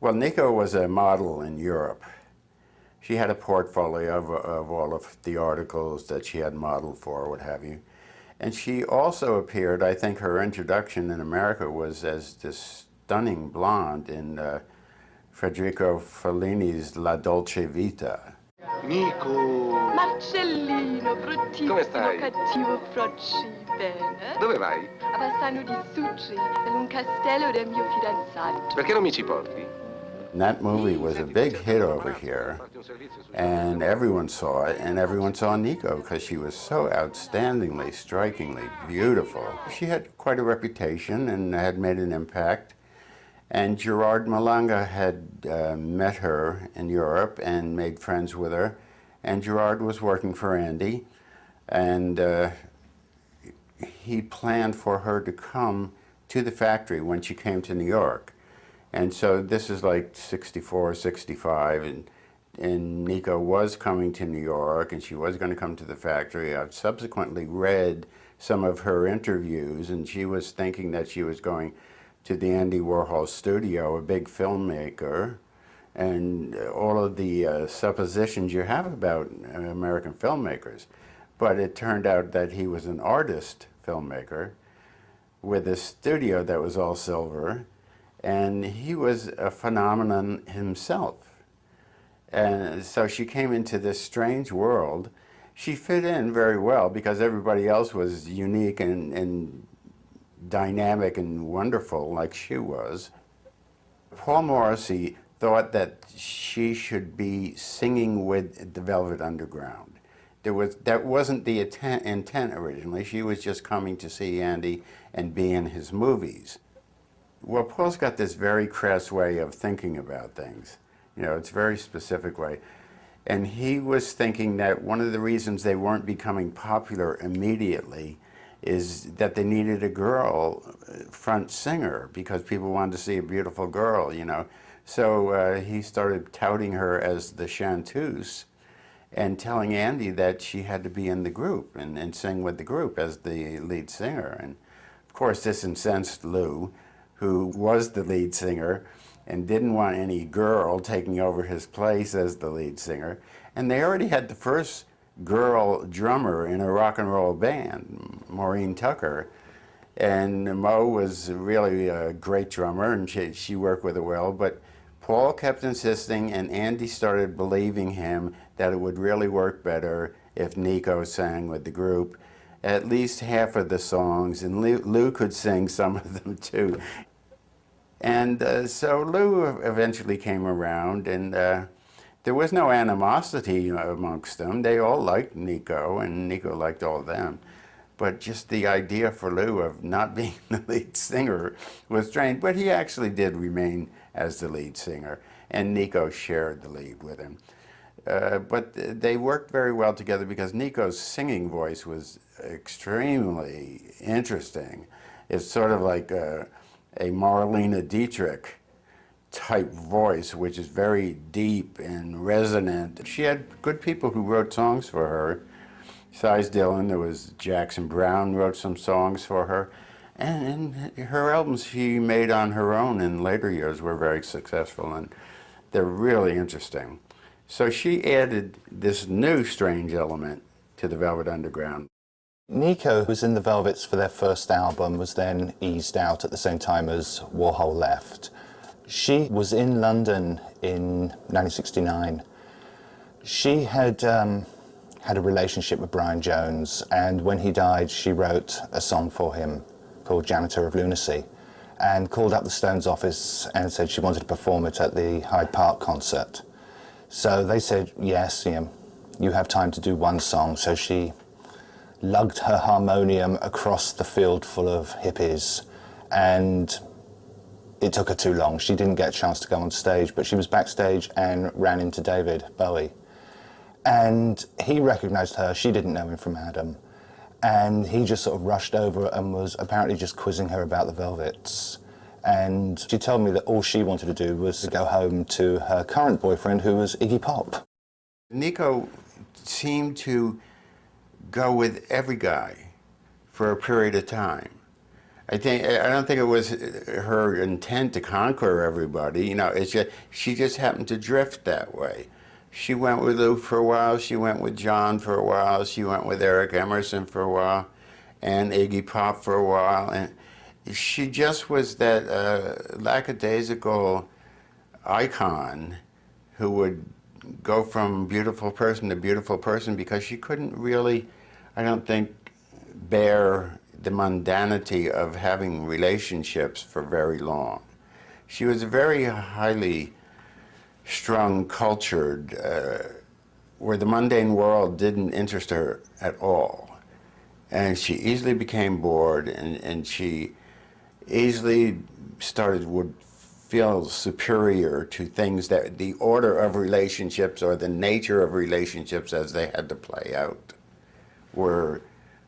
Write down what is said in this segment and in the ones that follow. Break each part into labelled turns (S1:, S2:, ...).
S1: Well, Nico was a model in Europe. She had a portfolio of all of the articles that she had modeled for, what have you. And she also appeared, I think her introduction in America was as this stunning blonde in Federico Fellini's La Dolce Vita.
S2: Nico!
S3: Marcellino, bruttissimo,
S2: Come stai?
S3: cattivo frocci, bene?
S2: Dove vai?
S3: A Bassano di Succi, in un castello del mio fidanzato.
S2: Perché non mi ci porti?
S1: And that movie was a big hit over here, and everyone saw it, and everyone saw Nico because she was so outstandingly, strikingly beautiful. She had quite a reputation and had made an impact. And Gerard Malanga had met her in Europe and made friends with her. And Gerard was working for Andy, and he planned for her to come to the factory when she came to New York. And so this is like 64, 65, and Nico was coming to New York, and she was going to come to the factory. I've subsequently read some of her interviews, and she was thinking that she was going to the Andy Warhol studio, a big filmmaker, and all of the suppositions you have about American filmmakers. But it turned out that he was an artist filmmaker with a studio that was all silver, and he was a phenomenon himself. And so she came into this strange world. She fit in very well because everybody else was unique and dynamic and wonderful like she was. Paul Morrissey thought that she should be singing with the Velvet Underground. That wasn't the intent originally. She was just coming to see Andy and be in his movies. Well, Paul's got this very crass way of thinking about things. You know, it's a very specific way. And he was thinking that one of the reasons they weren't becoming popular immediately is that they needed a girl front singer because people wanted to see a beautiful girl, you know. So he started touting her as the chanteuse and telling Andy that she had to be in the group and sing with the group as the lead singer. And of course this incensed Lou, who was the lead singer and didn't want any girl taking over his place as the lead singer. And they already had the first girl drummer in a rock and roll band, Maureen Tucker. And Mo was really a great drummer, and she worked with her well, but Paul kept insisting, and Andy started believing him that it would really work better if Nico sang with the group at least half of the songs, and Lou could sing some of them too. And so Lou eventually came around, and there was no animosity amongst them. They all liked Nico, and Nico liked all of them. But just the idea for Lou of not being the lead singer was strange. But he actually did remain as the lead singer, and Nico shared the lead with him. But they worked very well together because Nico's singing voice was extremely interesting. It's sort of like a Marlene Dietrich type voice, which is very deep and resonant. She had good people who wrote songs for her. Besides Dylan, there was Jackson Browne wrote some songs for her. And her albums she made on her own in later years were very successful, and they're really interesting. So she added this new strange element to the Velvet Underground.
S4: Nico was in the Velvets for their first album, was then eased out at the same time as Warhol left. She was in London in 1969. She had had a relationship with Brian Jones, and when he died she wrote a song for him called Janitor of Lunacy, and called up the Stones office and said she wanted to perform it at the Hyde Park concert. So they said, yes, you have time to do one song. So she lugged her harmonium across the field full of hippies, and it took her too long. She didn't get a chance to go on stage, but she was backstage and ran into David Bowie. And he recognized her. She didn't know him from Adam. And he just sort of rushed over and was apparently just quizzing her about the Velvets. And she told me that all she wanted to do was to go home to her current boyfriend, who was Iggy Pop.
S1: Nico seemed to go with every guy for a period of time. I don't think it was her intent to conquer everybody. You know, it's just she just happened to drift that way. She went with Lou for a while. She went with John for a while. She went with Eric Emerson for a while, and Iggy Pop for a while. And she just was that lackadaisical icon who would go from beautiful person to beautiful person because she couldn't really, I don't think, bear the mundanity of having relationships for very long. She was very highly strung, cultured, where the mundane world didn't interest her at all. And she easily became bored, and she easily would feel superior to things that the order of relationships or the nature of relationships as they had to play out were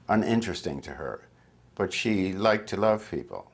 S1: uninteresting to her. But she liked to love people.